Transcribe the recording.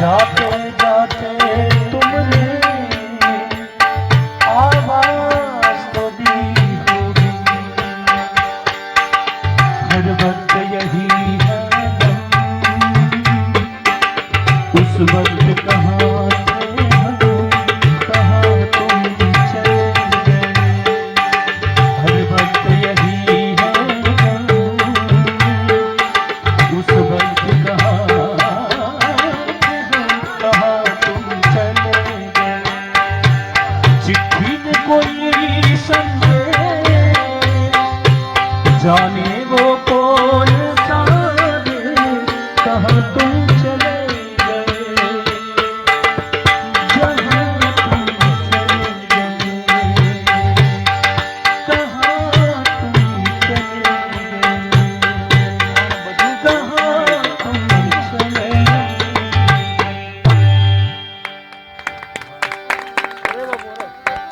जाते जाते तुमने आवाज तो दी होगी, हर वक्त यही है गम, उस वक्त कहाँ थे हम, कहाँ तुम चले गए, हर वक्त यही है गम, उस वक्त कहाँ कोई संदेश जाने वो कौन सा, कहाँ तुम